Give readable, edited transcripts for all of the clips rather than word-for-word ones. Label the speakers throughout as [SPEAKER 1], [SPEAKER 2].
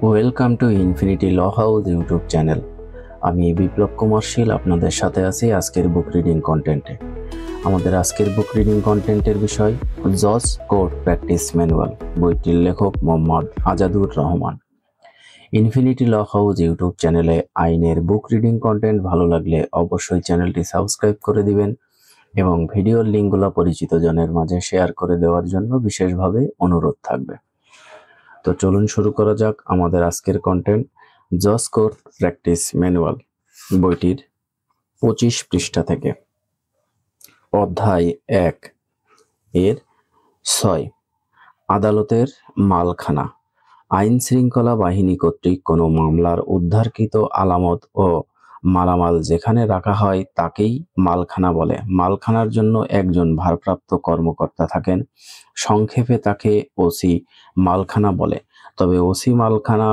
[SPEAKER 1] Welcome to infinity law house YouTube channel. আমি বিপ্লব কুমার শীল আপনাদের সাথে আছি আজকের বুক রিডিং কন্টেন্টে। আমাদের আজকের বুক রিডিং কন্টেন্টের বিষয় জজ কোর্ট প্র্যাকটিস ম্যানুয়াল, বইটির লেখক Mohammad Azadur Rahman. Infinity law house YouTube চ্যানেলে আইনের বুক রিডিং কন্টেন্ট ভালো লাগলে অবশ্যই চ্যানেলটি সাবস্ক্রাইব করে দিবেন এবং ভিডিওর লিঙ্কগুলো পরিচিত জনের মাঝে শেয়ার করে দেওয়ার জন্য বিশেষভাবে অনুরোধ থাকবে। তো চলুন শুরু করা যাক আমাদের আজকের কন্টেন্ট। জজ কোর্ট প্র্যাকটিস ম্যানুয়াল বইটির 25 পৃষ্ঠা থেকে অধ্যায় 1 এর 6 আদালতের মালখানা। আইন শৃঙ্খলা বাহিনী কর্তৃক কোনো মামলার উদ্ধারকৃত আলামত ও মালামাল যেখানে রাখা হয় তাকেই মালখানা বলে। মালখানার জন্য একজন ভারপ্রাপ্ত কর্মকর্তা থাকেন, সংক্ষেপে তাকে ওসি মালখানা বলে। তবে ওসি মালখানা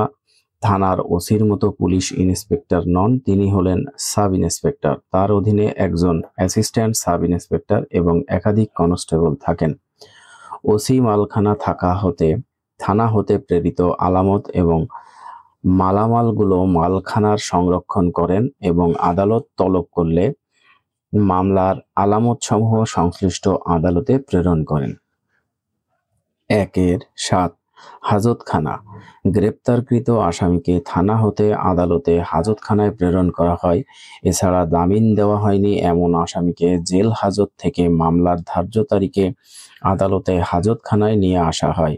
[SPEAKER 1] থানার ওসির মতো পুলিশ ইন্সপেক্টর নন, তিনি হলেন সাব ইন্সপেক্টর। তার অধীনে একজন অ্যাসিস্ট্যান্ট সাব ইন্সপেক্টর এবং একাধিক কনস্টেবল থাকেন। ওসি মালখানা থানা হতে প্রেরিত আলামত এবং মালামালগুলো মালখানার সংরক্ষণ করেন এবং আদালত তলব করলে মামলার আলামতসমূহ সংশ্লিষ্ট আদালতে প্রেরণ করেন। 1-7 হাজতখানা। গ্রেপ্তারকৃত আসামিকে থানা হতে আদালতে হাজতখানায় প্রেরণ করা হয়। এছাড়া জামিন দেওয়া হয়নি এমন আসামিকে জেল হাজত থেকে মামলার ধার্য তারিখে আদালতে হাজতখানায় নিয়ে আসা হয়।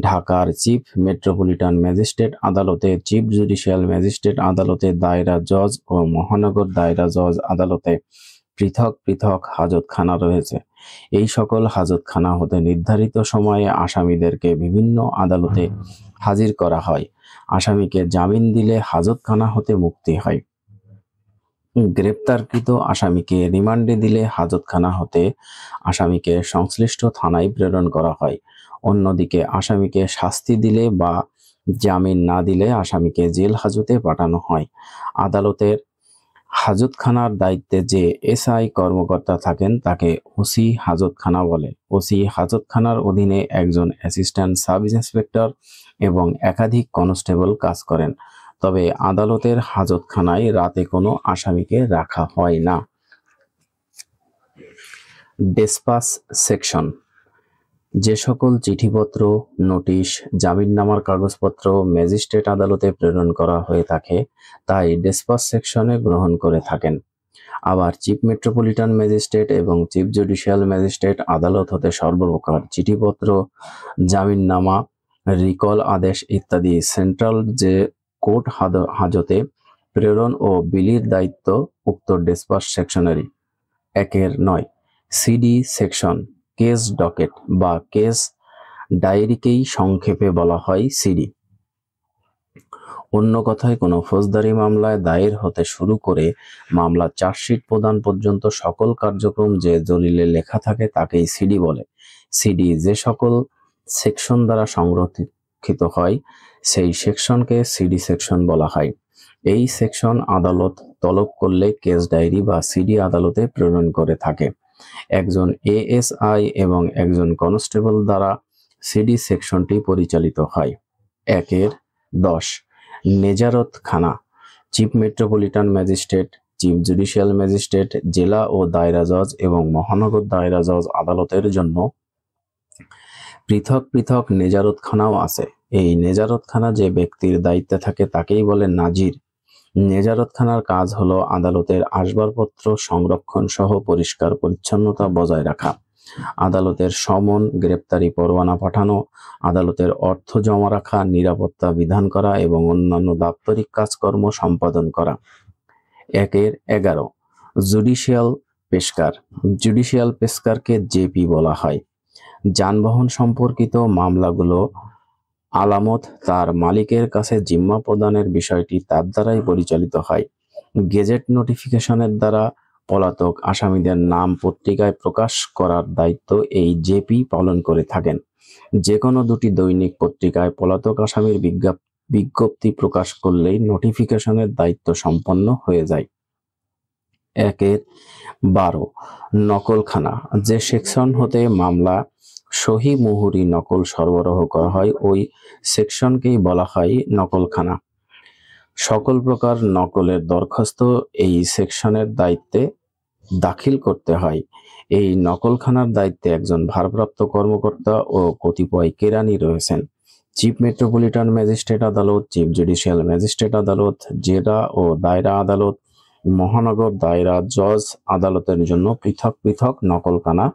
[SPEAKER 1] ঢাকার চিফ মেট্রোপলিটন ম্যাজিস্ট্রেট আদালতে, চিফ জুডিশিয়াল ম্যাজিস্ট্রেট আদালতে, দায়রা জজ ও মহানগর দায়রা জজ আদালতে পৃথক পৃথক হাজতখানা রয়েছে। এই সকল হাজতখানা হতে নির্ধারিত সময়ে আসামিদেরকে বিভিন্ন আদালতে হাজির করা হয়। আসামিকে জামিন দিলে হাজতখানা হতে মুক্তি হয়। গ্রেপ্তারকৃত আসামিকে রিমান্ডে দিলে হাজতখানা হতে আসামিকে সংশ্লিষ্ট থানায় প্রেরণ করা হয়। অন্যদিকে আসামিকে শাস্তি দিলে বা জামিন না দিলে আসামিকে জেল হাজতে পাঠানো হয়। আদালতের হাজতখানার দায়িত্বে যে এসআই কর্মকর্তা থাকেন তাকে ওসি হাজতখানা বলে। ওসি হাজতখানার অধীনে একজন অ্যাসিস্ট্যান্ট সাব ইন্সপেক্টর এবং একাধিক কনস্টেবল কাজ করেন। তবে আদালতের হাজতখানায় রাতে কোনো আসামিকে রাখা হয় না। ডিসপাস সেকশন। যে সকল চিঠিপত্র, নোটিশ, জামিননামার কাগজপত্র ম্যাজিস্ট্রেট আদালতে প্রেরণ করা হয়ে থাকে তাই ডিসপাস সেকশনে গ্রহণ করে থাকেন। আবার চিফ মেট্রোপলিটন ম্যাজিস্ট্রেট এবং চিফ জুডিশিয়াল ম্যাজিস্ট্রেট আদালত হতে সর্বপ্রকার চিঠিপত্র, জামিননামা, রিকল আদেশ ইত্যাদি সেন্ট্রাল যে কোর্ট হাজতে প্রেরণ ও বিলির দায়িত্ব উক্ত ডিসপাস সেকশনেরই। 1-9 সিডি সেকশন। কেস ডকেট বা কেস ডায়েরিকেই সংক্ষেপে বলা হয় সিডি। অন্য কথায় কোনো ফৌজদারি মামলায় দায়ের হতে শুরু করে মামলা চার্জশিট প্রদান পর্যন্ত সকল কার্যক্রম যে দলিলে লেখা থাকে তাকেই সিডি বলে। সিডি যে সকল সেকশন দ্বারা সংরক্ষিত হয় সেই সেকশনকে সিডি সেকশন বলা হয়। এই সেকশন আদালত তলব করলে কেস ডায়েরি বা সিডি আদালতে প্রেরণ করে থাকে। একজন এএসআই এবং একজন কনস্টেবল দ্বারা সিডি সেকশনটি পরিচালিত হয়। 1-10 নেজারতখানা। Chief metropolitan magistrate, chief judicial magistrate, জেলা ও দায়রা জজ এবং মহানগর দায়রা জজ আদালতের জন্য পৃথক পৃথক নেজারতখানাও আছে। এই নেজারতখানা যে ব্যক্তির দায়িত্বে থাকে তাকেই বলে নাজির। নেজারতখানার কাজ হলো আদালতের আসবাবপত্র সংরক্ষণ সহ পরিষ্কার পরিচ্ছন্নতা বজায় রাখা, আদালতের সমন, গ্রেপ্তারি পরোয়ানা পাঠানো, আদালতের অর্থ জমা রাখা, নিরাপত্তা বিধান করা এবং অন্যান্য দাপ্তরিক কাজকর্ম সম্পাদন করা। 1-11 জুডিশিয়াল পেশকার। জুডিশিয়াল পেশকারকে জেপি বলা হয়। যানবাহন সম্পর্কিত মামলাগুলো আলামত তার মালিকের কাছে জিম্মা প্রদানের বিষয়টি তার দ্বারাই পরিচালিত হয়। গেজেট নোটিফিকেশনের দ্বারা পলাতক আসামিদের নাম পত্রিকায় প্রকাশ করার দায়িত্ব এই জেপি পালন করে থাকেন। যে কোনো দুটি দৈনিক পত্রিকায় পলাতক আসামির বিজ্ঞপ্তি প্রকাশ করলেই নোটিফিকেশনের দায়িত্ব সম্পন্ন হয়ে যায়। 1-12 নকলখানা। যে সেকশন হতে মামলা সহি মুহুরি নকল সরবরাহ করা হয়, ওই সেকশনকেই বলা হয় নকলখানা। সকল প্রকার নকলের দরখাস্ত এই সেকশনের দায়িত্বে দাখিল করতে হয়। এই নকলখানার দায়িত্বে একজন ভারপ্রাপ্ত কর্মকর্তা ও কতিপয় কেরানি রয়েছেন। চিফ মেট্রোপলিটন ম্যাজিস্ট্রেট আদালত, চিফ জুডিশিয়াল ম্যাজিস্ট্রেট আদালত, জেলা ও দায়রা আদালত, মহানগর দায়রা জজ আদালতের জন্য পৃথক পৃথক নকলখানা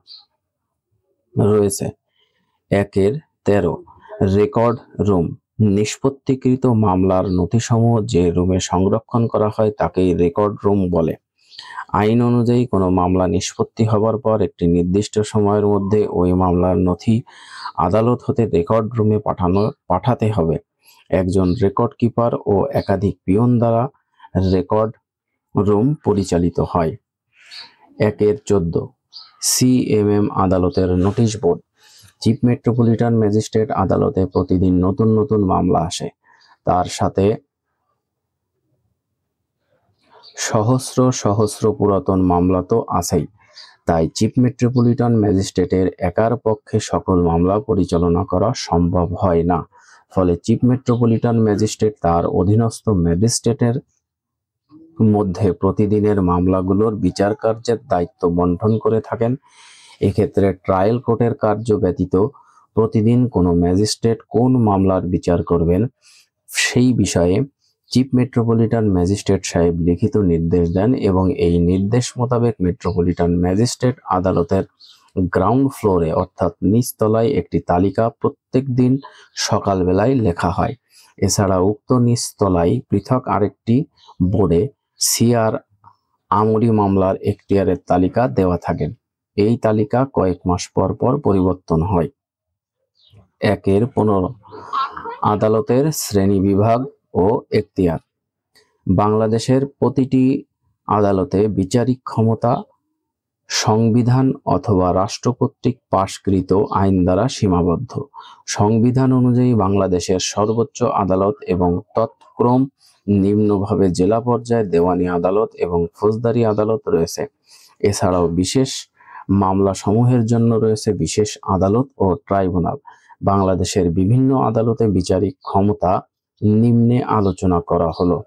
[SPEAKER 1] রয়েছে। 1-13 রেকর্ড রুম। নিষ্পত্তিকৃত মামলার নথিসমূহ যে রুমে সংরক্ষণ করা হয় তাকেই রেকর্ড রুম বলে। আইন অনুযায়ী কোনো মামলা নিষ্পত্তি হবার পর একটি নির্দিষ্ট সময়ের মধ্যে ওই মামলার নথি আদালত হতে রেকর্ড রুমে পাঠাতে হবে। একজন রেকর্ড কিপার ও একাধিক পিয়ন দ্বারা রেকর্ড রুম পরিচালিত হয়। 1-14 সিএমএম আদালতের notice board. Chief metropolitan magistrate আদালতে প্রতিদিন নতুন নতুন মামলা আসে, তার সাথে সহস্র সহস্র পুরাতন মামলা তো আছেই। তাই চিফ মেট্রোপলিটন ম্যাজিস্ট্রেটের একার পক্ষে সকল মামলা পরিচালনা করা সম্ভব হয় না। ফলে চিফ মেট্রোপলিটন ম্যাজিস্ট্রেট তার অধীনস্থ ম্যাজিস্ট্রেটের মধ্যে প্রতিদিনের মামলাগুলোর বিচার কার্যের দায়িত্ব বন্টন করে থাকেন। এক্ষেত্রে ট্রায়াল কোর্টের কার্য ব্যতীত প্রতিদিন কোনো ম্যাজিস্ট্রেট কোন মামলার বিচার করবেন সেই বিষয়ে চিফ মেট্রোপলিটন ম্যাজিস্ট্রেট সাহেব লিখিত নির্দেশ দেন এবং এই নির্দেশ মোতাবেক মেট্রোপলিটন ম্যাজিস্ট্রেট আদালতের গ্রাউন্ড ফ্লোরে অর্থাৎ নিচতলায় একটি তালিকা প্রত্যেক দিন সকালবেলায় লেখা হয়। এছাড়া উক্ত নিচতলায় পৃথক আরেকটি বোর্ডে সিআর আমরি মামলার এখতিয়ারের তালিকা দেওয়া থাকে। এই তালিকা কয়েক মাস পর পর পরিবর্তন হয়। 1-15 আদালতের শ্রেণী বিভাগ ও এখতিয়ার। বাংলাদেশের প্রতিটি আদালতে বিচারিক ক্ষমতা সংবিধান অথবা রাষ্ট্র কর্তৃক পাশকৃত আইন দ্বারা সীমাবদ্ধ। সংবিধান অনুযায়ী বাংলাদেশের সর্বোচ্চ আদালত এবং তৎক্রম নিম্নভাবে জেলা পর্যায়ে দেওয়ানি আদালত এবং ফৌজদারি আদালত রয়েছে। এছাড়াও বিশেষ মামলা সমূহের জন্য রয়েছে বিশেষ আদালত ও ট্রাইব্যুনাল। বাংলাদেশের বিভিন্ন আদালতে বিচারিক ক্ষমতা নিম্নে আলোচনা করা হলো।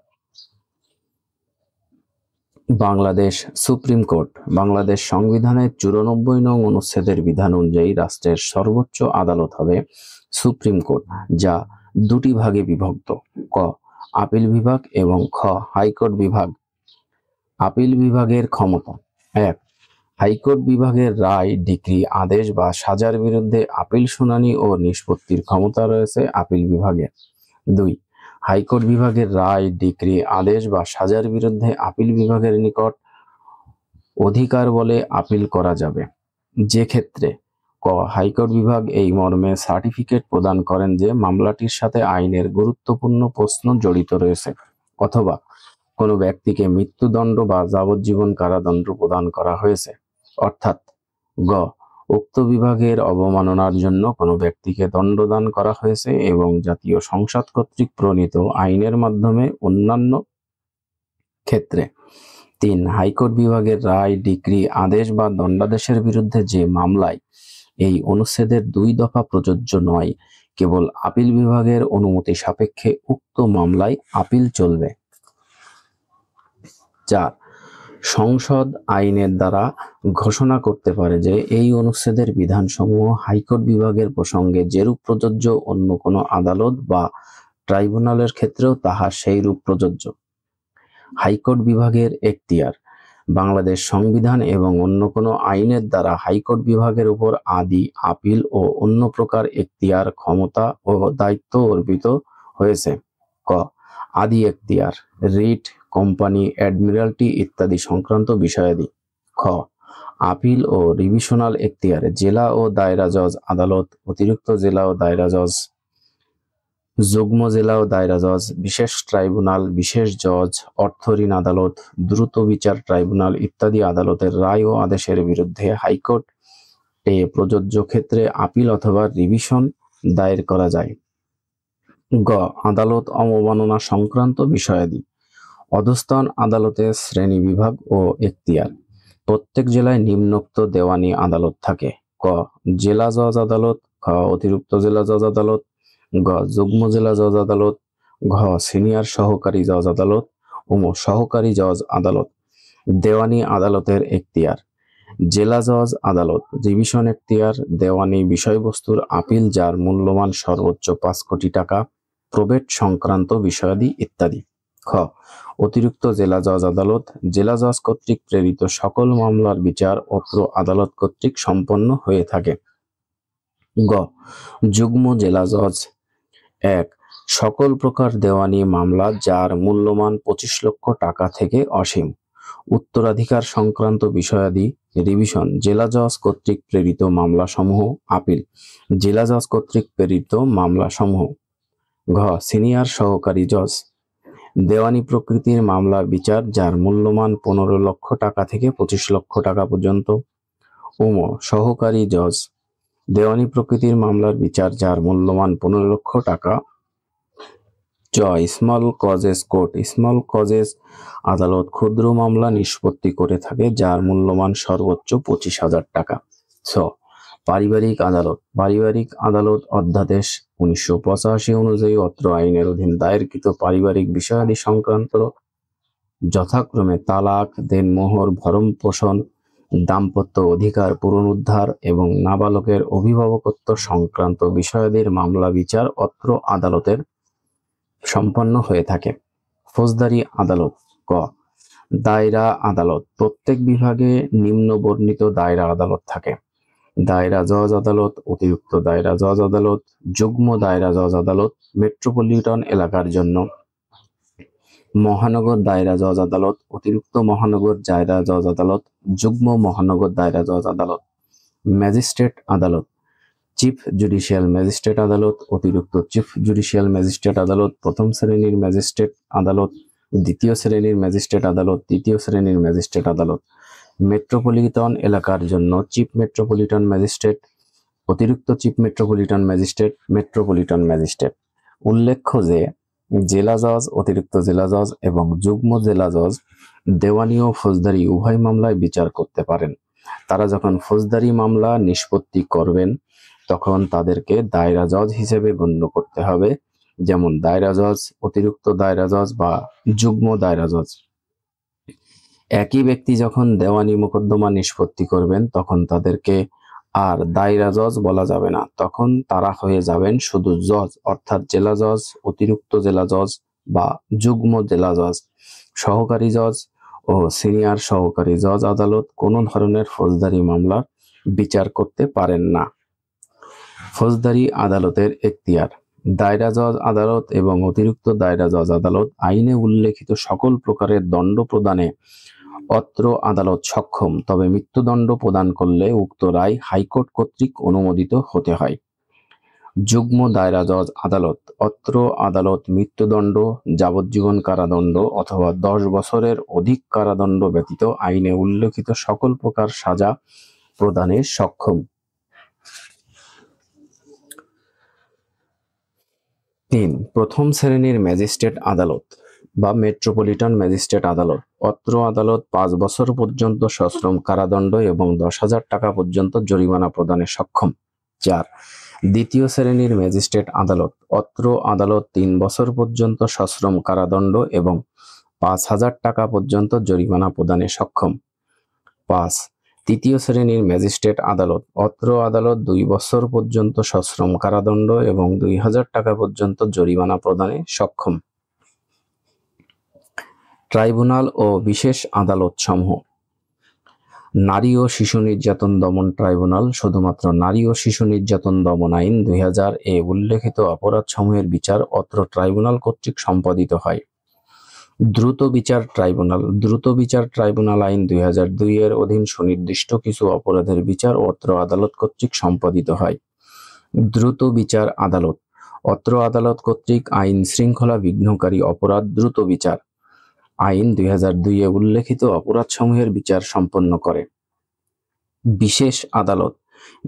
[SPEAKER 1] Bangladesh supreme court. বাংলাদেশ সংবিধানের 94 নং অনুচ্ছেদের বিধান অনুযায়ী রাষ্ট্রের সর্বোচ্চ আদালত হবে সুপ্রিম কোর্ট, যা দুটি ভাগে বিভক্ত: ক আপিল বিভাগ এবং খ হাইকোর্ট বিভাগ। আপিল বিভাগের ক্ষমতা: 1 হাইকোর্ট বিভাগের রায়, ডিক্রি, আদেশ বা সাজার বিরুদ্ধে আপিল শুনানি ও নিষ্পত্তির ক্ষমতা রয়েছে আপিল বিভাগের। 2 হাইকোর্ট বিভাগের রায়, ডিক্রি, আদেশ বা সাজার বিরুদ্ধে আপিল বিভাগের নিকট অধিকার বলে আপিল করা যাবে, যে ক্ষেত্রে ক হাইকোর্ট বিভাগ এই মর্মে সার্টিফিকেট প্রদান করেন যে মামলাটির সাথে আইনের গুরুত্বপূর্ণ প্রশ্ন জড়িত রয়েছে, অথবা কোনো ব্যক্তিকে মৃত্যুদণ্ড বা যাবজ্জীবন কারাদণ্ড প্রদান করা হয়েছে, অর্থাৎ গ উক্ত বিভাগের অবমাননার জন্য কোনো ব্যক্তিকে দণ্ডদান করা হয়েছে এবং জাতীয় সংসদ কর্তৃক প্রণীত আইনের মাধ্যমে অন্যান্য ক্ষেত্রে। 3 হাইকোর্ট বিভাগের রায়, ডিক্রি, আদেশ বা দণ্ডাদেশের বিরুদ্ধে যে মামলায় এই অনুচ্ছেদের 2 দফা প্রযোজ্য নয়, কেবল আপিল বিভাগের অনুমতি সাপেক্ষে উক্ত মামলায় আপিল চলবে। 4 সংসদ আইনের দ্বারা ঘোষণা করতে পারে যে এই অনুচ্ছেদের বিধানসমূহ হাইকোর্ট বিভাগের প্রসঙ্গে যেরূপ প্রযোজ্য অন্য কোনো আদালত বা ট্রাইব্যুনালের ক্ষেত্রেও তাহা সেইরূপ প্রযোজ্য। হাইকোর্ট বিভাগের এখতিয়ার: বাংলাদেশ সংবিধান এবং অন্য কোনো আইনের দ্বারা হাইকোর্ট বিভাগের উপর আদি, আপিল ও অন্য প্রকার এখতিয়ার, ক্ষমতা ও দায়িত্ব অর্পিত হয়েছে। ক আদি এখতিয়ার: রিট, কোম্পানি, অ্যাডমিরালটি ইত্যাদি সংক্রান্ত বিষয়াদি। খ আপিল ও রিভিশনাল এখতিয়ার: জেলা ও দায়রা জজ আদালত, অতিরিক্ত জেলা ও দায়রা জজ, যুগ্ম জেলা ও দায়রা জজ, বিশেষ ট্রাইব্যুনাল, বিশেষ জজ, অর্থঋণ আদালত, দ্রুত বিচার ট্রাইব্যুনাল ইত্যাদি আদালতের রায় ও আদেশের বিরুদ্ধে হাইকোর্ট এ প্রযোজ্য ক্ষেত্রে আপিল অথবা রিভিশন দায়ের করা যায়। গ আদালত অবমাননা সংক্রান্ত বিষয়াদি। অধস্তন আদালতের শ্রেণী বিভাগ ও এখতিয়ার: প্রত্যেক জেলায় নিম্নোক্ত দেওয়ানি আদালত থাকে। ক ক জেলা জজ আদালত, খ অতিরিক্ত জেলা জজ আদালত, গ যুগ্ম জেলা জজ আদালত, ঘ সিনিয়র সহকারী জজ আদালত, সহকারী জজ আদালত। দেওয়ানি আদালতের এখতিয়ার। জেলা জজ আদালত ডিভিশন এখতিয়ার, দেওয়ানি বিষয়বস্তুর আপিল যার মূল্যমান সর্বোচ্চ 5 কোটি টাকা, প্রবেট সংক্রান্ত বিষয়াদি ইত্যাদি। খ অতিরিক্ত জেলা জজ আদালত জেলা জজ কর্তৃক প্রেরিত সকল মামলার বিচার অত্র আদালত কর্তৃক সম্পন্ন হয়ে থাকে। গ যুগ্ম জেলা জজ 1 সকল প্রকার দেওয়ানি মামলা যার মূল্যমান 25 লক্ষ টাকা থেকে অসীম। উত্তরাধিকার সংক্রান্ত বিষয়াদি রিভিশন জেলা জজ কর্তৃক প্রেরিত মামলাসমূহ, আপিল জেলা জজ কর্তৃক প্রেরিত মামলাসমূহ। ঘ সিনিয়র সহকারী জজ দেওয়ানি প্রকৃতির মামলার বিচার যার মূল্যমান 15 লক্ষ টাকা থেকে 25 লক্ষ টাকা পর্যন্ত। সহকারী জজ দেওয়ানি প্রকৃতির মামলার বিচার যার মূল্যমান 15 লক্ষ টাকা। জ small causes court small causes আদালত ক্ষুদ্র মামলা নিষ্পত্তি করে থাকে যার মূল্যমান সর্বোচ্চ 25,000 টাকা। ছ পারিবারিক আদালত পারিবারিক আদালত অধ্যাদেশ 1985 অনুযায়ী অত্র আইনের অধীন দায়েরকৃত পারিবারিক বিষয়াদি সংক্রান্ত যথাক্রমে তালাক, দেনমোহর, ভরণ পোষণ, দাম্পত্য অধিকার পুনরুদ্ধার এবং নাবালকের অভিভাবকত্ব সংক্রান্ত বিষয়াদির মামলা বিচার অত্র আদালতের সম্পন্ন হয়ে থাকে। ফৌজদারি আদালত ক দায়রা আদালত প্রত্যেক বিভাগে নিম্ন বর্ণিত দায়রা আদালত থাকে। দায়রা জজ আদালত, অতিরিক্ত দায়রা জজ আদালত, যুগ্ম দায়রা জজ আদালত মেট্রোপলিটন এলাকার জন্য, মহানগর দায়রা জজ আদালত, অতিরিক্ত মহানগর দায়রা জজ আদালত, যুগ্ম মহানগর দায়রা জজ আদালত। ম্যাজিস্ট্রেট আদালত চিফ জুডিশিয়াল ম্যাজিস্ট্রেট আদালত, অতিরিক্ত চিফ জুডিশিয়াল ম্যাজিস্ট্রেট আদালত, প্রথম শ্রেণীর ম্যাজিস্ট্রেট আদালত, দ্বিতীয় শ্রেণীর ম্যাজিস্ট্রেট আদালত, তৃতীয় শ্রেণীর ম্যাজিস্ট্রেট আদালত। মেট্রোপলিটন এলাকার জন্য চিফ মেট্রোপলিটন ম্যাজিস্ট্রেট, অতিরিক্ত chief metropolitan magistrate, metropolitan magistrate. উল্লেখ্য যে জেলা জজ, অতিরিক্ত জেলা জজ এবং যুগ্ম জেলা জজ দেওয়ানি ও ফৌজদারি উভয় মামলায় বিচার করতে পারেন। তারা যখন ফৌজদারি মামলা নিষ্পত্তি করবেন তখন তাদেরকে দায়রা জজ হিসেবে গণ্য করতে হবে, যেমন দায়রা জজ, অতিরিক্ত দায়রা জজ বা যুগ্ম দায়রা জজ। একই ব্যক্তি যখন দেওয়ানি মোকদ্দমা নিষ্পত্তি করবেন তখন তাদেরকে আর দায়রা জজ বলা যাবে না, তখন তারা হয়ে যাবেন শুধু জজ, অর্থাৎ জেলা জজ, অতিরিক্ত জেলা জজ বা যুগ্ম জেলা জজ। সহকারী জজ ও সিনিয়র সহকারী জজ আদালত কোনো ধরনের ফৌজদারি মামলার বিচার করতে পারেন না। ফৌজদারি আদালতের এখতিয়ার দায়রা জজ আদালত এবং অতিরিক্ত দায়রা জজ আদালত আইনে উল্লেখিত সকল প্রকারের দণ্ড প্রদানে অত্র আদালত সক্ষম, তবে মৃত্যুদণ্ড প্রদান করলে উক্ত রায় হাইকোর্ট কর্তৃক অনুমোদিত হতে হয়। যুগ্ম দায়রা জজ আদালত অত্র আদালত মৃত্যুদণ্ড, যাবজ্জীবন কারাদণ্ড অথবা 10 বছরের অধিক কারাদণ্ড ব্যতীত আইনে উল্লেখিত সকল প্রকার সাজা প্রদানে সক্ষম। 3 প্রথম শ্রেণীর ম্যাজিস্ট্রেট আদালত বা মেট্রোপলিটন ম্যাজিস্ট্রেট আদালত অত্র আদালত 5 বছর পর্যন্ত সশ্রম কারাদণ্ড এবং 10,000 টাকা পর্যন্ত জরিমানা প্রদানে সক্ষম। 4 দ্বিতীয় শ্রেণীর ম্যাজিস্ট্রেট আদালত অত্র আদালত 3 বছর পর্যন্ত সশ্রম কারাদণ্ড এবং 5,000 টাকা পর্যন্ত জরিমানা প্রদানে সক্ষম। 5 তৃতীয় শ্রেণীর ম্যাজিস্ট্রেট আদালত অত্র আদালত 2 বছর পর্যন্ত সশ্রম কারাদণ্ড এবং 2,000 টাকা পর্যন্ত জরিমানা প্রদানে সক্ষম। ট্রাইব্যুনাল ও বিশেষ আদালত সমূহ নারী ও শিশু নির্যাতন দমন ট্রাইব্যুনাল শুধুমাত্র নারী ও শিশু নির্যাতন দমন আইন 2000 এ উল্লেখিত অপরাধ সমূহের বিচার অত্র ট্রাইব্যুনাল কর্তৃক সম্পাদিত হয়। দ্রুত বিচার ট্রাইব্যুনাল দ্রুত বিচার ট্রাইব্যুনাল আইন 2002 এর অধীন সুনির্দিষ্ট কিছু অপরাধের বিচার অত্র আদালত কর্তৃক সম্পাদিত হয়। দ্রুত বিচার আদালত অত্র আদালত কর্তৃক আইন শৃঙ্খলা বিঘ্নকারী অপরাধ দ্রুত বিচার আইন 2002 এ উল্লেখিত অপরাধসমূহের বিচার সম্পন্ন করে। বিশেষ আদালত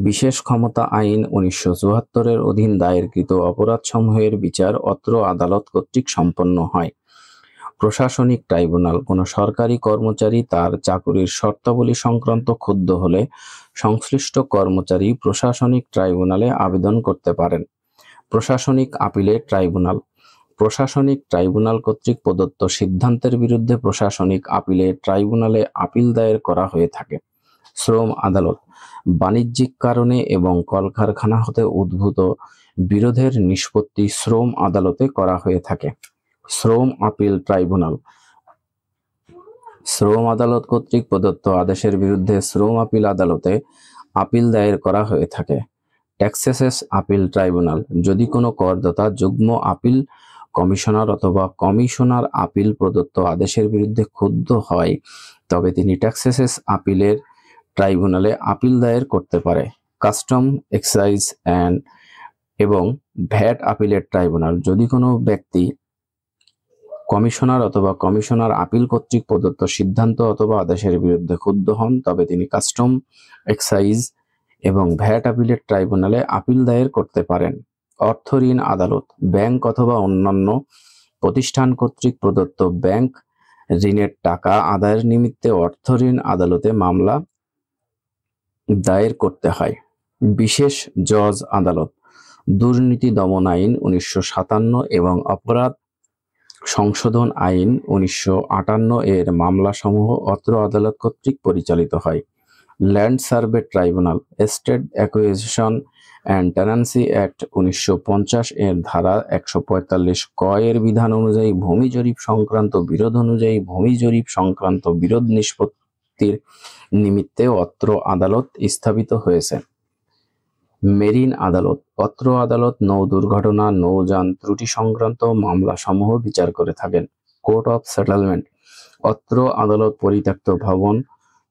[SPEAKER 1] বিশেষ ক্ষমতা আইন 1974 এর অধীন দায়েরকৃত অপরাধসমূহের বিচার অত্র আদালত কর্তৃক সম্পন্ন হয়। প্রশাসনিক ট্রাইব্যুনাল, কোনো সরকারি কর্মচারী তার চাকুরির শর্তাবলী সংক্রান্ত ক্ষুব্ধ হলে সংশ্লিষ্ট কর্মচারী প্রশাসনিক ট্রাইব্যুনালে আবেদন করতে পারেন। প্রশাসনিক আপিলের ট্রাইব্যুনাল, প্রশাসনিক ট্রাইব্যুনাল কর্তৃক প্রদত্ত সিদ্ধান্তের বিরুদ্ধে প্রশাসনিক আপিলের ট্রাইব্যুনালে আপিল দায়ের করা হয়ে থাকে। শ্রম আদালত, বাণিজ্যিক কারণে এবং কলকারখানা হতে উদ্ভূত বিরোধের নিষ্পত্তি শ্রম আদালতে করা হয়ে থাকে। শ্রম আপিল ট্রাইব্যুনাল, শ্রম আদালত কর্তৃক প্রদত্ত আদেশের বিরুদ্ধে শ্রম আপিল আদালতে আপিল দায়ের করা হয়ে থাকে। ট্যাক্সেস আপিল ট্রাইব্যুনাল, যদি কোনো করদাতা যুগ্ম আপিল কমিশনার অথবা কমিশনার আপিল প্রদত্ত আদেশের বিরুদ্ধে ক্ষুব্ধ হয় তবে তিনি ট্যাক্সেস আপিলের ট্রাইব্যুনালে আপিল দায়ের করতে পারে। কাস্টম, এক্সাইজ এবং ভ্যাট আপিলের ট্রাইব্যুনাল, যদি কোনো ব্যক্তি কমিশনার অথবা কমিশনার আপিল কর্তৃক প্রদত্ত সিদ্ধান্ত অথবা আদেশের বিরুদ্ধে ক্ষুব্ধ হন তবে তিনি কাস্টম, এক্সাইজ এবং ভ্যাট আপিলের ট্রাইব্যুনালে আপিল দায়ের করতে পারেন। অর্থ ঋণ আদালত, ব্যাংক অথবা অন্যান্য প্রতিষ্ঠান কর্তৃক প্রদত্ত ব্যাংক ঋণের টাকা আদায়ের নিমিত্তে অর্থ ঋণ আদালতে মামলা দায়ের করতে হয়। বিশেষ জজ আদালত, দুর্নীতি দমন আইন 1957 এবং অপরাধ সংশোধন আইন 1958 এর মামলাসমূহ অত্র আদালত কর্তৃক পরিচালিত হয়। Land survey tribunal, state acquisition and tenancy act 1950 এর ধারা 145 ক এর বিধান অনুযায়ী ভূমি জরিপ সংক্রান্ত বিরোধ অনুযায়ী ভূমি জরিপ সংক্রান্ত বিরোধ নিষ্পত্তির নিমিত্তে অত্র আদালত স্থাপিত হয়েছে। মেরিন আদালত, অত্র আদালত নৌ দুর্ঘটনা, নৌযান ত্রুটি সংক্রান্ত মামলাসমূহ বিচার করে থাকেন। কোর্ট অফ সেটেলমেন্ট, অত্র আদালত পরিত্যক্ত ভবন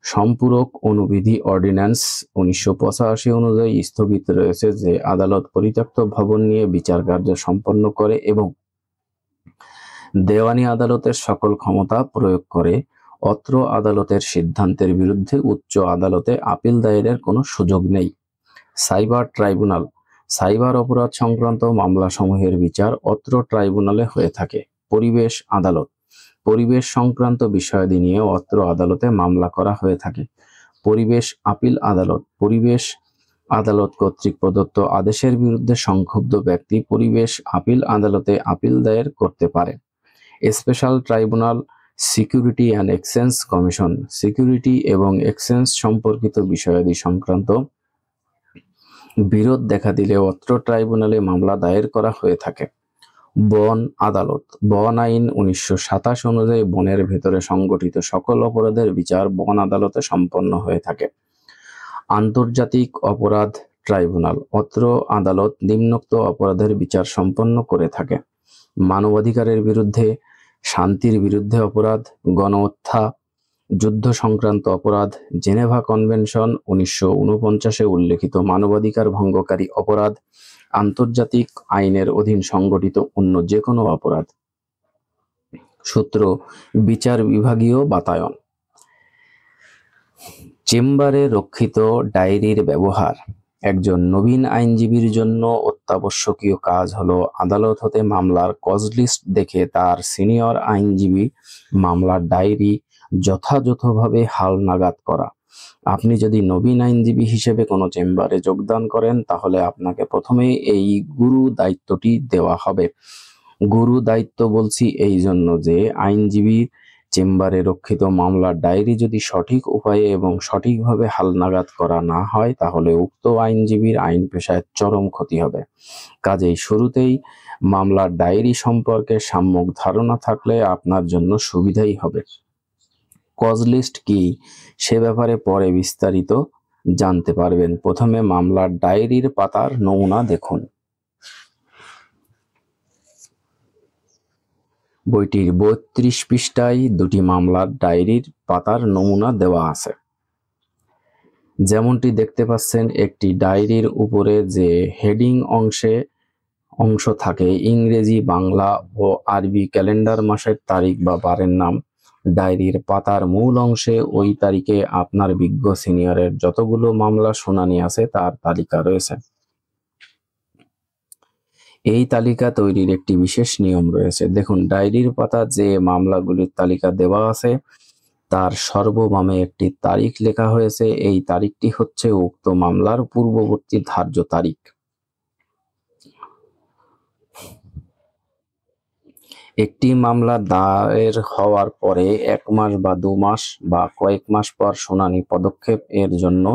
[SPEAKER 1] সম্পূরক অনুবিধি অর্ডিন্যান্স 1985 অনুযায়ী স্থগিত রয়েছে, যে আদালত পরিত্যক্ত ভবন নিয়ে বিচার কার্য সম্পন্ন করে এবং দেওয়ানি আদালতের সকল ক্ষমতা প্রয়োগ করে। অত্র আদালতের সিদ্ধান্তের বিরুদ্ধে উচ্চ আদালতে আপিল দায়েরের কোনো সুযোগ নেই। সাইবার ট্রাইব্যুনাল, সাইবার অপরাধ সংক্রান্ত মামলাসমূহের বিচার অত্র ট্রাইব্যুনালে হয়ে থাকে। পরিবেশ আদালত, পরিবেশ সংক্রান্ত বিষয়াদি নিয়ে অত্র আদালতে মামলা করা হয়ে থাকে। পরিবেশ আপিল আদালত, পরিবেশ আদালত কর্তৃক প্রদত্ত আদেশের বিরুদ্ধে সংক্ষুব্ধ ব্যক্তি পরিবেশ আপিল আদালতে আপিল দায়ের করতে পারে। Special tribunal, security and exchange commission, security এবং এক্সচেঞ্জ সম্পর্কিত বিষয়াদি সংক্রান্ত বিরোধ দেখা দিলে অত্র ট্রাইব্যুনালে মামলা দায়ের করা হয়ে থাকে। বন আদালত, বন আইন 1927 অনুযায়ী বনের ভেতরে সংগঠিত সকল অপরাধের বিচার বন আদালতে সম্পন্ন হয়ে থাকে। আন্তর্জাতিক অপরাধ ট্রাইব্যুনাল, অত্র আদালত নিম্নোক্ত অপরাধের বিচার সম্পন্ন করে থাকে। মানবাধিকারের বিরুদ্ধে, শান্তির বিরুদ্ধে অপরাধ, গণহত্যা, যুদ্ধ সংক্রান্ত অপরাধ, জেনেভা কনভেনশন 1949 উল্লেখিত মানবাধিকার ভঙ্গকারী অপরাধ, আন্তর্জাতিক আইনের অধীন সংগঠিত অন্য যে কোনো অপরাধ। সূত্র বিচার বিভাগীয় বাতায়ন। চেম্বারে রক্ষিত ডায়েরির ব্যবহার। একজন নবীন আইনজীবীর জন্য অত্যাবশ্যকীয় কাজ হলো আদালত হতে মামলার কজ লিস্ট দেখে তার সিনিয়র আইনজীবী মামলার ডায়েরি যথাযথভাবে হালনাগাদ করা। আপনি যদি নবীন আইনজীবী হিসেবে কোনো চেম্বারে যোগদান করেন তাহলে আপনাকে প্রথমে এই গুরু দায়িত্বটি দেওয়া হবে। গুরু দায়িত্ব বলছি এই জন্য যে আইনজীবীর চেম্বারে রক্ষিত মামলার ডায়েরি যদি সঠিক উপায়ে এবং সঠিকভাবে হালনাগাদ করা না হয় তাহলে উক্ত আইনজীবীর আইন পেশায় চরম ক্ষতি হবে। কাজেই শুরুতেই মামলার ডায়েরি সম্পর্কে সম্যক ধারণা থাকলে আপনার জন্য সুবিধাই হবে। কজ লিস্ট কি সে ব্যাপারে পরে বিস্তারিত জানতে পারবেন। প্রথমে মামলার ডায়েরির পাতার নমুনা দেখুন। বইটির 32 পৃষ্ঠায় দুটি মামলার ডায়েরির পাতার নমুনা দেওয়া আছে। যেমনটি দেখতে পাচ্ছেন, একটি ডায়েরির উপরে যে হেডিং অংশ থাকে ইংরেজি, বাংলা ও আরবি ক্যালেন্ডার মাসের তারিখ বা বারের নাম। ডায়েরির পাতার মূল অংশে ওই তারিখে আপনার বিজ্ঞ সিনিয়রের যতগুলো মামলা শুনানি আছে তার তালিকা রয়েছে। এই তালিকা তৈরির একটি বিশেষ নিয়ম রয়েছে। দেখুন, ডায়েরির পাতা যে মামলাগুলির তালিকা দেওয়া আছে তার সর্ববামে একটি তারিখ লেখা হয়েছে। এই তারিখটি হচ্ছে উক্ত মামলার পূর্ববর্তী ধার্য তারিখ। একটি মামলা দায়ের হওয়ার পরে 1 মাস বা 2 মাস বা কয়েক মাস পর শুনানি পদক্ষেপ এর জন্য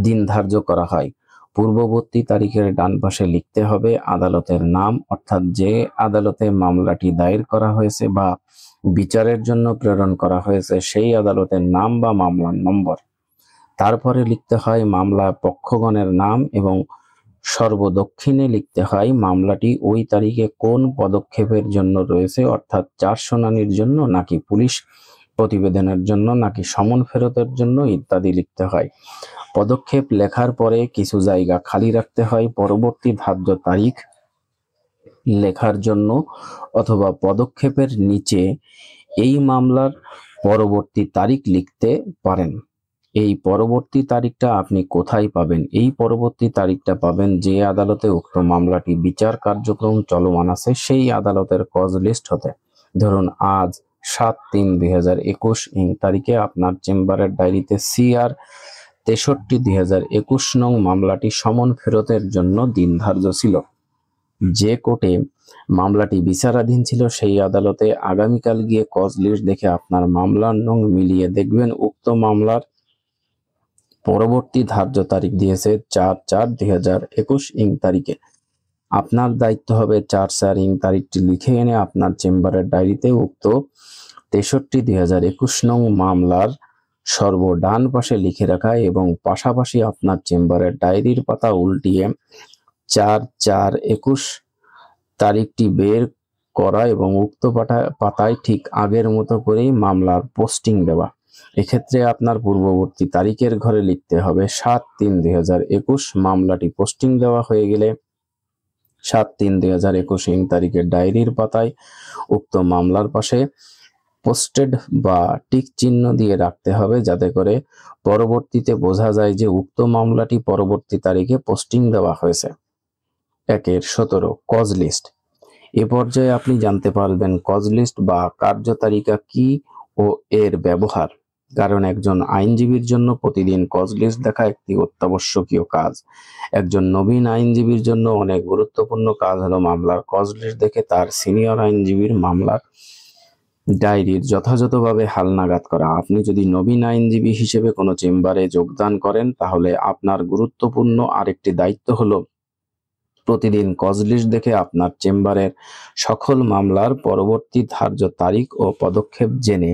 [SPEAKER 1] দিন ধার্য করা হয়। পূর্ববর্তী তারিখের ডান পাশে লিখতে হবে আদালতের নাম, অর্থাৎ যে আদালতে মামলাটি দায়ের করা হয়েছে বা বিচারের জন্য প্রেরণ করা হয়েছে সেই আদালতের নাম বা মামলার নম্বর। তারপরে লিখতে হয় মামলা পক্ষগণের নাম এবং সর্বদক্ষিণে লিখতে হয় মামলাটি ওই তারিখে কোন পদক্ষেপের জন্য রয়েছে, অর্থাৎ 4 শুনানির জন্য নাকি পুলিশ প্রতিবেদনের জন্য নাকি সমন ফেরতের জন্য ইত্যাদি লিখতে হয়। পদক্ষেপ লেখার পরে কিছু জায়গা খালি রাখতে হয় পরবর্তী ধার্য তারিখ লেখার জন্য, অথবা পদক্ষেপের নিচে এই মামলার পরবর্তী তারিখ লিখতে পারেন। এই পরবর্তী তারিখটা আপনি কোথায় পাবেন? এই পরবর্তী তারিখটা পাবেন যে আদালতে উক্ত মামলাটি বিচার কার্যক্রম চলমান আছে সেই আদালতের কজ লিস্ট হতে। ধরুন আজ 7/3/2021 তারিখে আপনার চেম্বারের ডায়েরিতে CR 63/2021 নং মামলাটি সমন ফেরতের জন্য দিন ধার্য ছিল। যে কোর্টে মামলাটি বিচারাধীন ছিল সেই আদালতে আগামীকাল গিয়ে কজ লিস্ট দেখে আপনার মামলার নং মিলিয়ে দেখবেন উক্ত মামলার পরবর্তী ধার্য তারিখ দিয়েছে 4/4/2021 তারিখে। আপনার দায়িত্ব হবে 4/4 তারিখটি লিখে এনে আপনার চেম্বারের ডায়েরিতে উক্ত 63/2021 নং মামলার সর্বডান পাশে লিখে রাখা এবং পাশাপাশি আপনার চেম্বারের ডায়েরির পাতা উল্টিয়ে 4/4/21 তারিখটি বের করা এবং উক্ত পাতায় ঠিক আগের মতো করেই মামলার পোস্টিং দেওয়া। এক্ষেত্রে আপনার পূর্ববর্তী তারিখের ঘরে লিখতে হবে 7/3/2021। মামলাটি পোস্টিং দেওয়া হয়ে গেলে 7/3/2021 তারিখের ডায়েরির পাতায় উক্ত মামলার পাশে পোস্টেড বা টিক চিহ্ন দিয়ে রাখতে হবে, যাতে করে পরবর্তীতে বোঝা যায় যে উক্ত মামলাটি পরবর্তী তারিখে পোস্টিং দেওয়া হয়েছে। 17 কজ লিস্ট। এ পর্যায়ে আপনি জানতে পারবেন কজ লিস্ট বা কার্য তালিকা কি ও এর ব্যবহার। কারণ একজন আইনজীবীর জন্য প্রতিদিন কজ লিস্ট দেখা একটি অত্যাবশ্যকীয় কাজ। একজন নবীন আইনজীবীর জন্য অনেক গুরুত্বপূর্ণ কাজ হলো মামলার কজ লিস্ট দেখে তার সিনিয়র আইনজীবীর মামলার ডায়েরির যথাযথভাবে হালনাগাদ করা। আপনি যদি নবীন আইনজীবী হিসেবে কোনো চেম্বারে যোগদান করেন তাহলে আপনার গুরুত্বপূর্ণ আরেকটি দায়িত্ব হলো প্রতিদিন কজ লিস্ট দেখে আপনার চেম্বারের সকল মামলার পরবর্তী ধার্য তারিখ ও পদক্ষেপ জেনে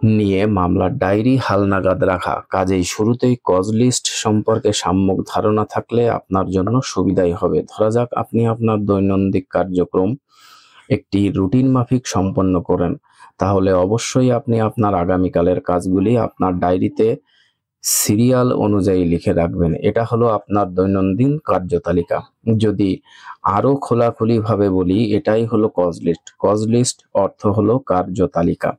[SPEAKER 1] নিয়ে মামলার ডায়েরি হালনাগাদ রাখা। কাজেই শুরুতেই কজ লিস্ট সম্পর্কে সম্যক ধারণা থাকলে আপনার জন্য সুবিধাই হবে। ধরা যাক আপনি আপনার দৈনন্দিন কার্যক্রম একটি রুটিন মাফিক সম্পন্ন করেন, তাহলে অবশ্যই আপনি আপনার আগামীকালের কাজগুলি আপনার ডায়েরিতে সিরিয়াল অনুযায়ী লিখে রাখবেন। এটা হলো আপনার দৈনন্দিন কার্যতালিকা। যদি আরো খোলাখুলিভাবে বলি, এটাই হলো কজ লিস্ট। কজ লিস্ট অর্থ হলো কার্যতালিকা।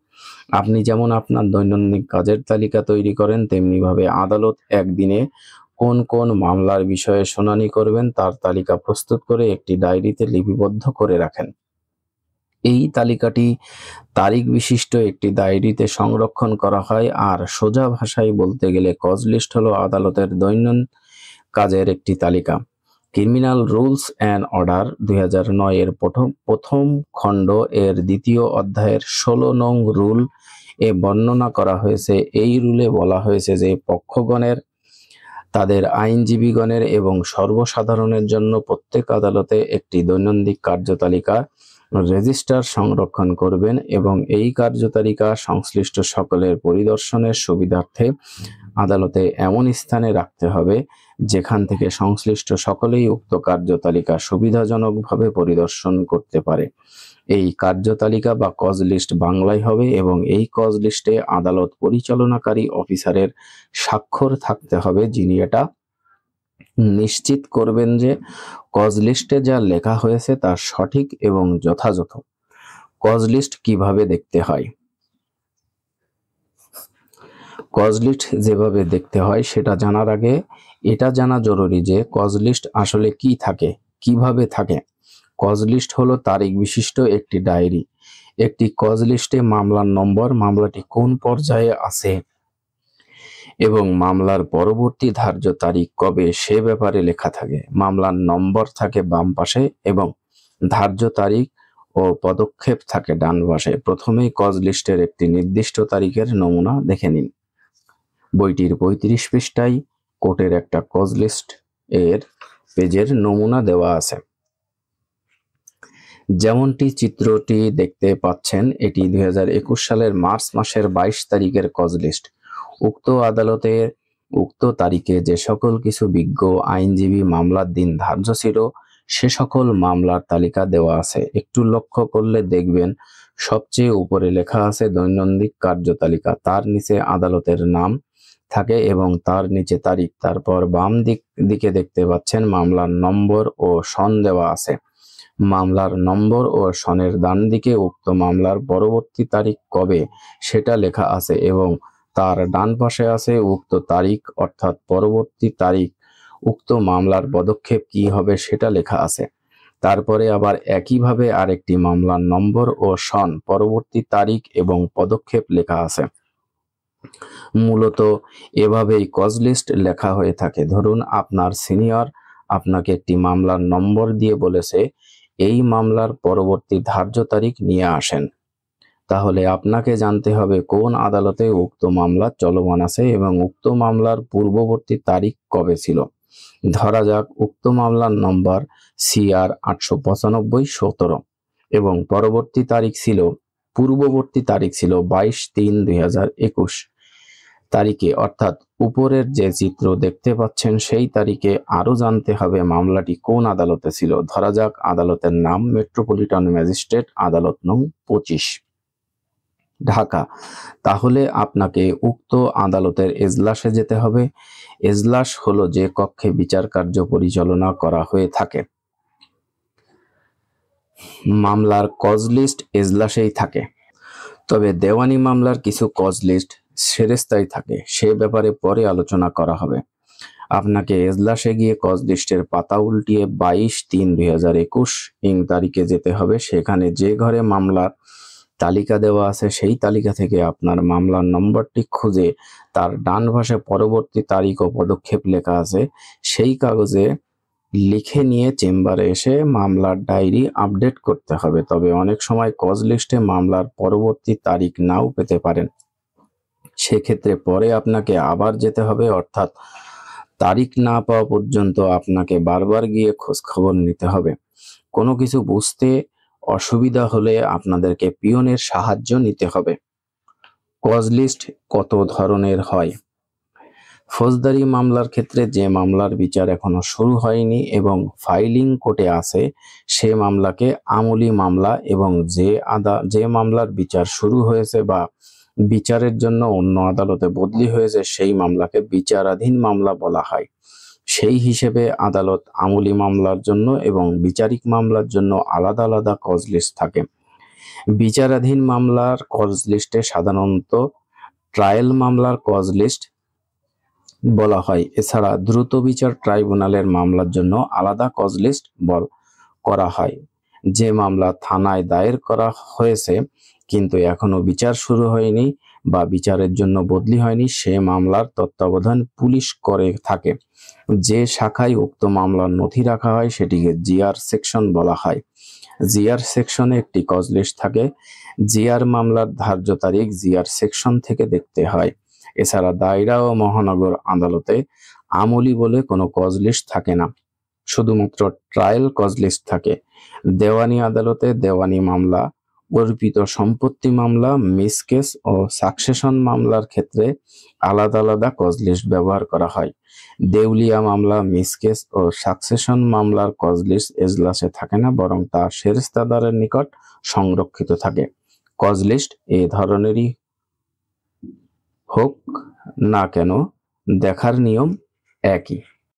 [SPEAKER 1] আপনি যেমন আপনার দৈনন্দিন কাজের তালিকা তৈরি করেন, তেমনি ভাবে আদালত একদিনে কোন কোন মামলার বিষয়ে শুনানি করবেন তার তালিকা প্রস্তুত করে একটি ডায়েরিতে লিপিবদ্ধ করে রাখেন। এই তালিকাটি তারিখ বিশিষ্ট একটি ডায়েরিতে সংরক্ষণ করা হয়। আর সোজা ভাষায় বলতে গেলে কজ লিস্ট হলো আদালতের দৈনন্দিন কাজের একটি তালিকা। ক্রিমিনাল রুলস অ্যান্ড অর্ডার 2009 এর প্রথম খণ্ড এর 2য় অধ্যায়ের 16 নং রুল এ বর্ণনা করা হয়েছে। এই রুলে বলা হয়েছে যে পক্ষগণের, তাদের আইনজীবীগণের এবং সর্বসাধারণের জন্য প্রত্যেক আদালতে একটি দৈনন্দিন কার্যতালিকা রেজিস্টার সংরক্ষণ করবেন এবং এই কার্যতালিকা সংশ্লিষ্ট সকলের পরিদর্শনের সুবিধার্থে আদালতে এমন স্থানে রাখতে হবে যেখান থেকে সংশ্লিষ্ট সকলেই উক্ত কার্যতালিকা সুবিধাজনকভাবে পরিদর্শন করতে পারে। এই কার্যতালিকা বা কজ লিস্ট বাংলায় হবে এবং এই কজ লিস্টে আদালত পরিচালনাকারী অফিসারের স্বাক্ষর থাকতে হবে, যিনি এটা নিশ্চিত করবেন যে কজ লিস্টে যা লেখা হয়েছে তা সঠিক এবং যথাযথ। কজ লিস্ট কিভাবে দেখতে হয়? কজ লিস্ট যেভাবে দেখতে হয় সেটা জানার আগে এটা জানা জরুরি যে কজ লিস্ট আসলে কি থাকে, কিভাবে থাকে। কজ লিস্ট হলো তারিখ বিশিষ্ট একটি ডায়েরি। একটি কজ লিস্টে মামলার নম্বর, মামলাটি কোন পর্যায়ে আছে এবং মামলার পরবর্তী ধার্য তারিখ কবে সে ব্যাপারে লেখা থাকে। মামলার নম্বর থাকে বাম পাশে এবং ধার্য তারিখ ও পদক্ষেপ থাকে ডান পাশে। প্রথমেই কজ লিস্টের একটি নির্দিষ্ট তারিখের নমুনা দেখে নিন। বইটির ৩৫ পৃষ্ঠায় কোর্টের একটা কজ লিস্ট এর পেজের নমুনা দেওয়া আছে। যেমনটি চিত্রটি দেখতে পাচ্ছেন, এটি 2021 সালের মার্চ মাসের 22 তারিখের কজ লিস্ট। উক্ত আদালতের উক্ত তারিখে যে সকল কিছু বিজ্ঞ আইনজীবী মামলার দিন ধার্য ছিল সে সকল মামলার তালিকা দেওয়া আছে। একটু লক্ষ্য করলে দেখবেন সবচেয়ে উপরে লেখা আছে দৈনন্দিন কার্য তালিকা, তার নিচে আদালতের নাম থাকে এবং তার নিচে তারিখ। তারপর বাম দিকে দেখতে পাচ্ছেন মামলার নম্বর ও সন দেওয়া আছে। মামলার নম্বর ও সনের ডান দিকে উক্ত মামলার পরবর্তী তারিখ কবে সেটা লেখা আছে এবং তার ডান পাশে আছে উক্ত তারিখ অর্থাৎ পরবর্তী তারিখ, উক্ত মামলার পদক্ষেপ কি হবে সেটা লেখা আছে। তারপরে আবার একইভাবে আরেকটি মামলার নম্বর ও সন, পরবর্তী তারিখ এবং পদক্ষেপ লেখা আছে। মূলত এভাবেই কজ লিস্ট লেখা হয়ে থাকে। ধরুন আপনার সিনিয়র আপনাকে একটি মামলার নম্বর দিয়ে বলেছে এই মামলার পরবর্তী ধার্য তারিখ নিয়ে আসেন, তাহলে আপনাকে জানতে হবে কোন আদালতে উক্ত মামলা চলমান আছে এবং উক্ত মামলার পূর্ববর্তী তারিখ কবে ছিল। ধরা যাক উক্ত মামলার নম্বর CR 895-17 এবং পূর্ববর্তী তারিখ ছিল 22/3/2021 তারিখে, অর্থাৎ উপরের যে চিত্র দেখতে পাচ্ছেন সেই তারিখে আরো জানতে হবে মামলাটি কোন আদালতে ছিল। ধরা যাক আদালতের নাম মেট্রোপলিটন ম্যাজিস্ট্রেট আদালত নং 25, ঢাকা। তাহলে আপনাকে উক্ত আদালতের এজলাসে যেতে হবে। এজলাস হলো যে কক্ষে বিচার কার্য পরিচালনা করা হয়ে থাকে। মামলার কজ লিস্ট এজলাসেই থাকে, তবে দেওয়ানি মামলার কিছু কজ লিস্ট সেরেস্তায় থাকে, সে ব্যাপারে পরে আলোচনা করা হবে। আপনাকে এজলাসে গিয়ে কজ লিস্টের পাতা উল্টিয়ে 22/3/2021 তারিখে যেতে হবে। সেখানে যে ঘরে মামলার তালিকা দেওয়া আছে সেই তালিকা থেকে আপনার মামলার নম্বরটি খুঁজে তার ডান পাশে পরবর্তী তারিখ ও পদক্ষেপ লেখা আছে সেই কাগজে লিখে নিয়ে চেম্বারে এসে মামলার ডায়েরি আপডেট করতে হবে। তবে অনেক সময় কজ লিস্টে মামলার পরবর্তী তারিখ নাও পেতে পারেন, সেক্ষেত্রে পরে আপনাকে আবার যেতে হবে, অর্থাৎ তারিখ না পাওয়া পর্যন্ত আপনাকে বারবার গিয়ে খোঁজ খবর নিতে হবে। কোনো কিছু বুঝতে অসুবিধা হলে আপনাদেরকে পিয়নের সাহায্য নিতে হবে। কজ লিস্ট কত ধরনের হয়? ফৌজদারি মামলার ক্ষেত্রে যে মামলার বিচার এখনো শুরু হয়নি এবং ফাইলিং কোর্টে আছে সে মামলাকে আমলি মামলা, এবং যে মামলার বিচার শুরু হয়েছে বা বিচারের জন্য অন্য আদালতে বদলি হয়েছে সেই মামলাকে বিচারাধীন মামলা বলা হয়। সেই হিসেবে আদালত আমলি মামলার জন্য এবং বিচারিক মামলার জন্য আলাদা আলাদা কজ লিস্ট থাকে। বিচারাধীন মামলার কজ লিস্টে সাধারণত ট্রায়াল মামলার কজ লিস্ট বলা হয়। এছাড়া দ্রুত বিচার ট্রাইব্যুনালের মামলার জন্য আলাদা কজ লিস্ট করা হয়। যে মামলা থানায় দায়ের করা হয়েছে কিন্তু এখনো বিচার শুরু হয়নি বা বিচারের জন্য বদলি হয়নি সে মামলার তত্ত্বাবধান পুলিশ করে থাকে। যে শাখায় উক্ত মামলার নথি রাখা হয় সেটিকে জিআর সেকশন বলা হয়। জিআর সেকশনে একটি কজ লিস্ট থাকে। জিআর মামলার ধার্য তারিখ জিআর সেকশন থেকে দেখতে হয়। এছাড়া দায়রা ও মহানগর আদালতে আমলি বলে কোনো কজ লিস্ট থাকে না, শুধুমাত্র ট্রায়াল কজ লিস্ট থাকে। দেওয়ানি আদালতে দেওয়ানি মামলা, অর্পিত সম্পত্তি মামলা, মিসকেস ও সাকসেশন মামলার ক্ষেত্রে আলাদা আলাদা কজ লিস্ট ব্যবহার করা হয়। দেউলিয়া মামলা, মিসকেস ও সাকসেশন মামলার কজ লিস্ট এজলাসে থাকে না, বরং তা সেরেস্তাদারের নিকট সংরক্ষিত থাকে। কজ লিস্ট এ ধরনেরই হোক না কেন দেখার নিয়ম একই।